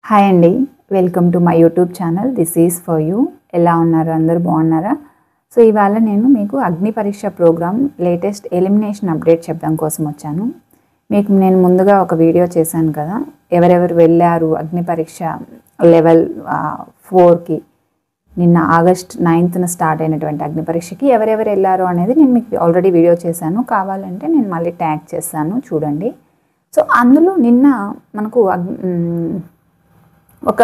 Hi అండి, welcome to my YouTube channel. This is for you. ఎలా ఉన్నారు? అందరూ బాగున్నారా? సో ఇవాళ నేను మీకు అగ్ని పరీక్ష ప్రోగ్రామ్ లేటెస్ట్ ఎలిమినేషన్ అప్డేట్ చెప్పడం కోసం వచ్చాను. మీకు నేను ముందుగా ఒక వీడియో చేశాను కదా, ఎవరెవరు వెళ్ళారు అగ్ని పరీక్ష లెవెల్ 4కి. నిన్న ఆగస్ట్ 9th స్టార్ట్ అయినటువంటి అగ్ని పరీక్షకి ఎవరెవరు వెళ్ళారు అనేది నేను మీకు ఆల్రెడీ వీడియో చేశాను. కావాలంటే నేను మళ్ళీ ట్యాగ్ చేస్తాను, చూడండి. సో అందులో నిన్న మనకు ఒక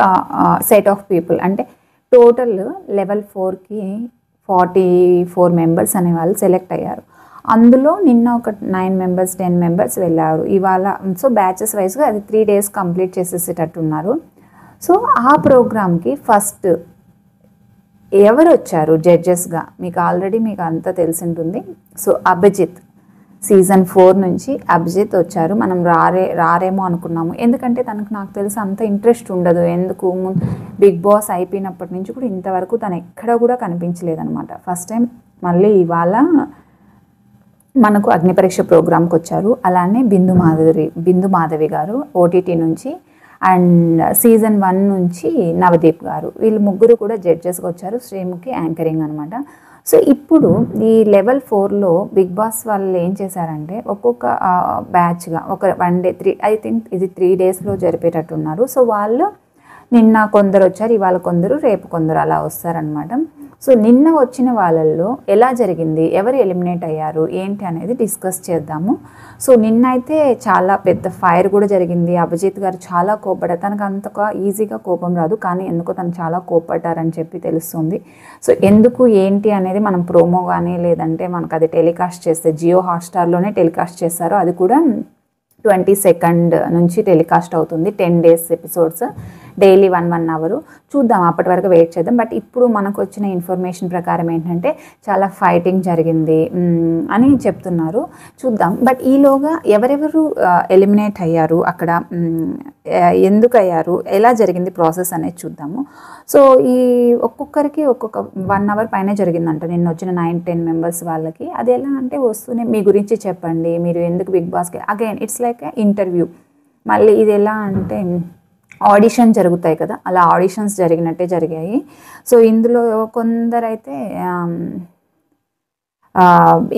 సెట్ ఆఫ్ పీపుల్, అంటే టోటల్ లెవెల్ 4కి 44 మెంబర్స్ అనే వాళ్ళు సెలెక్ట్ అయ్యారు. అందులో నిన్న ఒక 9 మెంబర్స్ 10 మెంబర్స్ వెళ్ళారు ఇవాళ. సో బ్యాచెస్ వైజ్గా అది 3 days కంప్లీట్ చేసేసేటట్టు ఉన్నారు. సో ఆ ప్రోగ్రామ్కి ఫస్ట్ ఎవరు వచ్చారు జడ్జెస్గా మీకు ఆల్రెడీ మీకు అంతా తెలిసి ఉంటుంది. సో అభిజిత్, సీజన్ 4 నుంచి అభిజిత్ వచ్చారు. మనం రారేమో అనుకున్నాము, ఎందుకంటే తనకు నాకు తెలిసి అంత ఇంట్రెస్ట్ ఉండదు. ఎందుకు బిగ్ బాస్ అయిపోయినప్పటి నుంచి కూడా ఇంతవరకు తను ఎక్కడ కూడా కనిపించలేదన్నమాట. ఫస్ట్ టైం మళ్ళీ ఇవాళ మనకు అగ్ని పరీక్ష ప్రోగ్రామ్కి వచ్చారు. అలానే బిందు మాధవి గారు ఓటీటీ నుంచి, అండ్ సీజన్ 1 నుంచి నవదీప్ గారు, వీళ్ళు ముగ్గురు కూడా జడ్జెస్గా వచ్చారు. శ్రీముఖి యాంకరింగ్ అనమాట. సో ఇప్పుడు ఈ లెవెల్ 4లో బిగ్ బాస్ వాళ్ళు ఏం చేశారంటే ఒక్కొక్క బ్యాచ్గా ఒక 1 day ఐ థింక్ ఇది 3 daysలో జరిపేటట్టున్నారు. సో వాళ్ళు నిన్న కొందరు వచ్చారు, ఇవాళ కొందరు, రేపు కొందరు అలా వస్తారనమాట. సో నిన్న వచ్చిన వాళ్ళల్లో ఎలా జరిగింది, ఎవరు ఎలిమినేట్ అయ్యారు ఏంటి అనేది డిస్కస్ చేద్దాము. సో నిన్న అయితే చాలా పెద్ద ఫైర్ కూడా జరిగింది. అభిజిత్ గారు చాలా కోపడ్డారు. తనకు అంతగా ఈజీగా కోపం రాదు, కానీ ఎందుకో తను చాలా కోపడ్డారని చెప్పి తెలుస్తుంది. సో ఎందుకు ఏంటి అనేది మనం ప్రోమో కానీ లేదంటే మనకు అది టెలికాస్ట్ చేస్తే జియో హాట్స్టార్లోనే టెలికాస్ట్ చేస్తారు. అది కూడా 22nd నుంచి టెలికాస్ట్ అవుతుంది. 10 days ఎపిసోడ్స్, డైలీ 1 hour. చూద్దాం, అప్పటి వరకు వెయిట్ చేద్దాం. బట్ ఇప్పుడు మనకు వచ్చిన ఇన్ఫర్మేషన్ ప్రకారం ఏంటంటే చాలా ఫైటింగ్ జరిగింది అని చెప్తున్నారు. చూద్దాం. బట్ ఈలోగా ఎవరెవరు ఎలిమినేట్ అయ్యారు, అక్కడ ఎందుకు అయ్యారు, ఎలా జరిగింది ప్రాసెస్ అనేది చూద్దాము. సో ఈ ఒక్కొక్కరికి ఒక్కొక్క 1 hour పైన జరిగిందంట నిన్న వచ్చిన 9-10 మెంబర్స్ వాళ్ళకి. అది ఎలా అంటే వస్తూనే మీ గురించి చెప్పండి, మీరు ఎందుకు బిగ్ బాస్కి, అగైన్ ఇట్స్ లైక్ ఇంటర్వ్యూ. మళ్ళీ ఇది ఎలా అంటే ఆడిషన్ జరుగుతాయి కదా, అలా ఆడిషన్స్ జరిగినట్టే జరిగాయి. సో ఇందులో కొందరైతే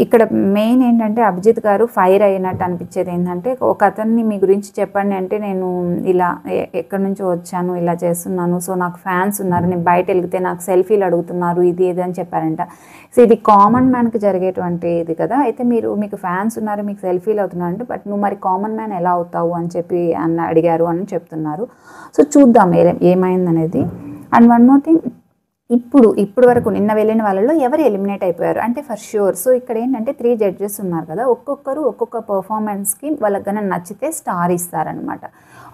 ఇక్కడ మెయిన్ ఏంటంటే అభిజిత్ గారు ఫైర్ అయినట్టు అనిపించేది ఏంటంటే, ఒక అతన్ని మీ గురించి చెప్పండి అంటే, నేను ఇలా ఎక్కడి నుంచో వచ్చాను, ఇలా చేస్తున్నాను, సో నాకు ఫ్యాన్స్ ఉన్నారు, నేను బయట వెళ్తే నాకు సెల్ఫీలు అడుగుతున్నారు, ఇది ఇది అని చెప్పారంట. సో ఇది కామన్ మ్యాన్కి జరిగేటువంటి ఇది కదా. అయితే మీకు ఫ్యాన్స్ ఉన్నారు, మీకు సెల్ఫీలు అవుతున్నారు అంటే, బట్ నువ్వు మరి కామన్ మ్యాన్ ఎలా అవుతావు అని చెప్పి అడిగారు అని చెప్తున్నారు. సో చూద్దాం ఏమైందనేది. అండ్ వన్ మోర్ థింగ్, ఇప్పుడు వరకు నిన్న వెళ్ళిన వాళ్ళలో ఎవరు ఎలిమినేట్ అయిపోయారు అంటే ఫర్ ష్యూర్. సో ఇక్కడ ఏంటంటే 3 judges ఉన్నారు కదా, ఒక్కొక్కరు ఒక్కొక్క పర్ఫార్మెన్స్కి వాళ్ళకి కన్నా నచ్చితే స్టార్ ఇస్తారనమాట.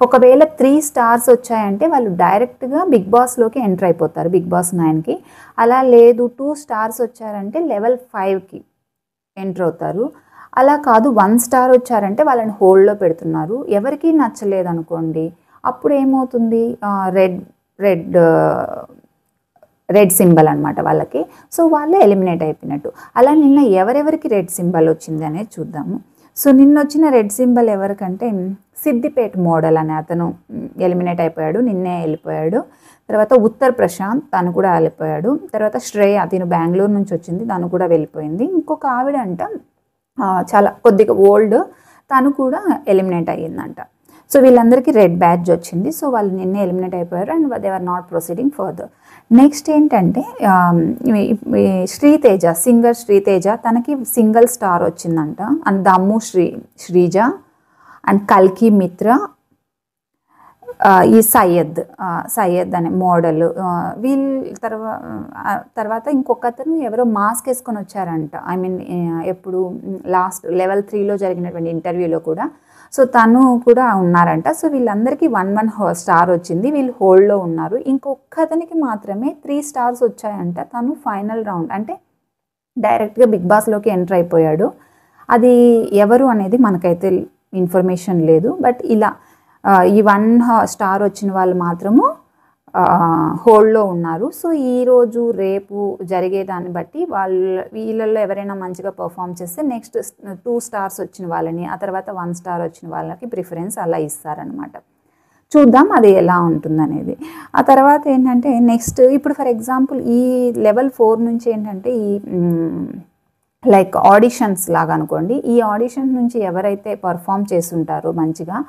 ఒకవేళ 3 stars వచ్చాయంటే వాళ్ళు డైరెక్ట్గా బిగ్ బాస్లోకి ఎంటర్ అయిపోతారు, బిగ్ బాస్ 9కి. అలా లేదు 2 stars వచ్చారంటే లెవెల్ 5కి ఎంటర్ అవుతారు. అలా కాదు 1 star వచ్చారంటే వాళ్ళని హోల్డ్లో పెడుతున్నారు. ఎవరికి నచ్చలేదు అనుకోండి, అప్పుడు ఏమవుతుంది, రెడ్ సింబల్ అనమాట వాళ్ళకి. సో వాళ్ళు ఎలిమినేట్ అయిపోయినట్టు. అలా నిన్న ఎవరెవరికి రెడ్ సింబల్ వచ్చింది అనేది చూద్దాము. సో నిన్న వచ్చిన రెడ్ సింబల్ ఎవరికంటే సిద్దిపేట మోడల్ అనే అతను ఎలిమినేట్ అయిపోయాడు, నిన్నే వెళ్ళిపోయాడు. తర్వాత ఉత్తర్ ప్రశాంత్, తను కూడా వెళ్ళిపోయాడు. తర్వాత శ్రేయ, తిను బెంగళూరు నుంచి వచ్చింది, తను కూడా వెళ్ళిపోయింది. ఇంకొక ఆవిడ అంట చాలా కొద్దిగా ఓల్డ్, తను కూడా ఎలిమినేట్ అయ్యిందంట. సో వీళ్ళందరికీ రెడ్ బ్యాడ్జ్ వచ్చింది. సో వాళ్ళు నిన్నే ఎలిమినేట్ అయిపోయారు and they are not proceeding further. Next ఏంటంటే శ్రీతేజ, సింగర్ శ్రీతేజ, తనకి సింగిల్ స్టార్ వచ్చిందంట. అండ్ దమ్ము శ్రీజ అండ్ కల్కి మిత్ర, ఈ సయ్యద్ అనే మోడల్, వీళ్ళ తర్వాత ఇంకొక అతను ఎవరో మాస్క్ వేసుకొని వచ్చారంట. ఐ మీన్ ఎప్పుడు లాస్ట్ లెవెల్ 3లో జరిగినటువంటి ఇంటర్వ్యూలో కూడా. సో తను కూడా ఉన్నారంట. సో వీళ్ళందరికీ 1 స్టార్ వచ్చింది, వీళ్ళు హోల్డ్లో ఉన్నారు. ఇంకొక అతనికి మాత్రమే 3 stars వచ్చాయంట. తను ఫైనల్ రౌండ్ అంటే డైరెక్ట్గా బిగ్ బాస్లోకి ఎంటర్ అయిపోయాడు. అది ఎవరు అనేది మనకైతే ఇన్ఫర్మేషన్ లేదు. బట్ ఇలా ఈ 1 star వచ్చిన వాళ్ళు మాత్రము హోల్డ్లో ఉన్నారు. సో ఈరోజు రేపు జరిగేదాన్ని బట్టి వీళ్ళల్లో ఎవరైనా మంచిగా పర్ఫామ్ చేస్తే నెక్స్ట్ 2 stars వచ్చిన వాళ్ళని, ఆ తర్వాత 1 star వచ్చిన వాళ్ళకి ప్రిఫరెన్స్ అలా ఇస్తారనమాట. చూద్దాం అది ఎలా ఉంటుందనేది. ఆ తర్వాత ఏంటంటే నెక్స్ట్ ఇప్పుడు ఫర్ ఎగ్జాంపుల్ ఈ లెవెల్ 4 నుంచి ఏంటంటే ఈ లైక్ ఆడిషన్స్ లాగా అనుకోండి. ఈ ఆడిషన్ నుంచి ఎవరైతే పర్ఫామ్ చేస్తుంటారో మంచిగా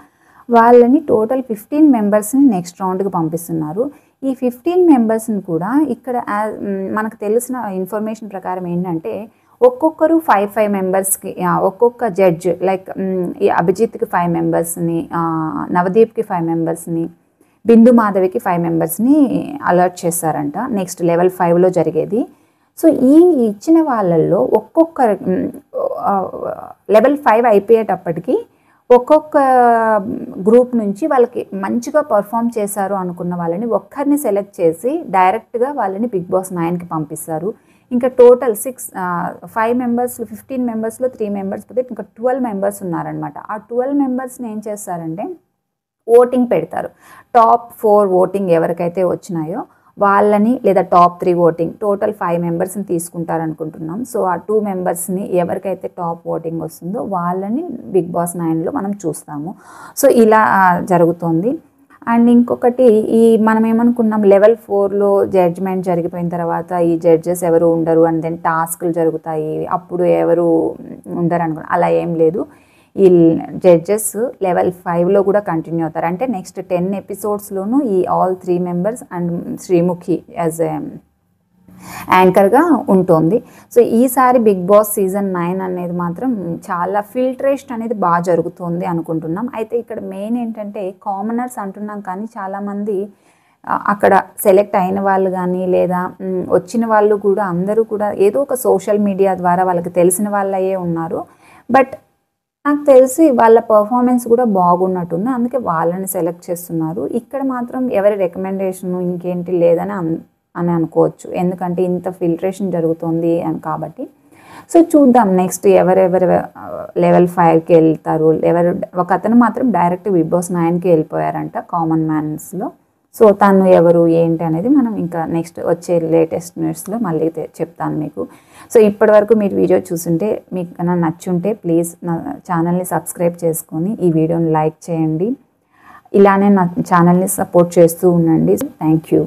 వాళ్ళని టోటల్ 15 మెంబర్స్ని నెక్స్ట్ రౌండ్కి పంపిస్తున్నారు. ఈ 15 మెంబర్స్ని కూడా ఇక్కడ మనకు తెలిసిన ఇన్ఫర్మేషన్ ప్రకారం ఏంటంటే ఒక్కొక్కరు 5 మెంబర్స్కి ఒక్కొక్క జడ్జ్ లైక్ ఈ అభిజిత్కి 5 మెంబర్స్ని, నవదీప్కి 5 మెంబర్స్ని, బిందు మాధవికి 5 మెంబర్స్ని అలర్ట్ చేస్తారంట నెక్స్ట్ లెవెల్ 5లో జరిగేది. సో ఈ ఇచ్చిన వాళ్ళల్లో ఒక్కొక్క లెవెల్ 5 అయిపోయేటప్పటికి ఒక్కొక్క గ్రూప్ నుంచి వాళ్ళకి మంచిగా పర్ఫామ్ చేశారు అనుకున్న వాళ్ళని ఒక్కరిని సెలెక్ట్ చేసి డైరెక్ట్గా వాళ్ళని బిగ్ బాస్ 9కి పంపిస్తారు. ఇంకా టోటల్ 5 మెంబర్స్ 15 మెంబర్స్లో 3 మెంబర్స్ పోతే ఇంకా 12 మెంబర్స్ ఉన్నారనమాట. ఆ 12 మెంబర్స్ని ఏం చేస్తారంటే ఓటింగ్ పెడతారు. టాప్ 4 ఓటింగ్ ఎవరికైతే వచ్చినాయో వాళ్ళని, లేదా టాప్ 3 ఓటింగ్ టోటల్ 5 మెంబర్స్ని తీసుకుంటారనుకుంటున్నాం. సో ఆ 2 మెంబర్స్ని ఎవరికైతే టాప్ ఓటింగ్ వస్తుందో వాళ్ళని బిగ్ బాస్ 9లో మనం చూస్తాము. సో ఇలా జరుగుతుంది. అండ్ ఇంకొకటి ఈ మనం ఏమనుకున్నాం లెవెల్ 4లో జడ్జ్మెంట్ జరిగిపోయిన తర్వాత ఈ జడ్జెస్ ఎవరు ఉండరు అండ్ దెన్ టాస్క్లు జరుగుతాయి, అప్పుడు ఎవరు ఉండరు అనుకున్నాం. అలా ఏం లేదు. ఈ జడ్జెస్ లెవెల్ 5లో కూడా కంటిన్యూ అవుతారు. అంటే నెక్స్ట్ 10 ఎపిసోడ్స్లోనూ ఈ all 3 members and Sreemukhi as యాంకర్గా ఉంటుంది. సో ఈసారి బిగ్ బాస్ సీజన్ 9 అనేది మాత్రం చాలా ఫిల్ట్రేషన్ అనేది బాగా జరుగుతుంది అనుకుంటున్నాం. అయితే ఇక్కడ మెయిన్ ఏంటంటే కామనర్స్ అంటున్నాం కానీ చాలామంది అక్కడ సెలెక్ట్ అయిన వాళ్ళు కానీ లేదా వచ్చిన వాళ్ళు కూడా అందరూ కూడా ఏదో ఒక సోషల్ మీడియా ద్వారా వాళ్ళకి తెలిసిన వాళ్ళయే ఉన్నారు. బట్ నాకు తెలిసి వాళ్ళ పర్ఫార్మెన్స్ కూడా బాగున్నట్టుంది, అందుకే వాళ్ళని సెలెక్ట్ చేస్తున్నారు. ఇక్కడ మాత్రం ఎవరి రికమెండేషన్ ఇంకేంటి లేదని అని అనుకోవచ్చు, ఎందుకంటే ఇంత ఫిల్ట్రేషన్ జరుగుతుంది అని కాబట్టి. సో చూద్దాం నెక్స్ట్ ఎవరెవరు లెవెల్ 5కి వెళ్తారు. ఒక అతను మాత్రం డైరెక్ట్ బిగ్ బాస్ 9కి వెళ్ళిపోయారంట కామన్ మ్యాన్స్లో. సో తను ఎవరు ఏంటి అనేది మనం ఇంకా నెక్స్ట్ వచ్చే లేటెస్ట్ న్యూస్లో మళ్ళీ చెప్తాను మీకు. సో ఇప్పటివరకు మీరు వీడియో చూస్తుంటే మీకు కన్నా నచ్చుంటే ప్లీజ్ నా ఛానల్ని సబ్స్క్రైబ్ చేసుకొని ఈ వీడియోని లైక్ చేయండి. ఇలానే నా ఛానల్ని సపోర్ట్ చేస్తూ ఉండండి. Thank you.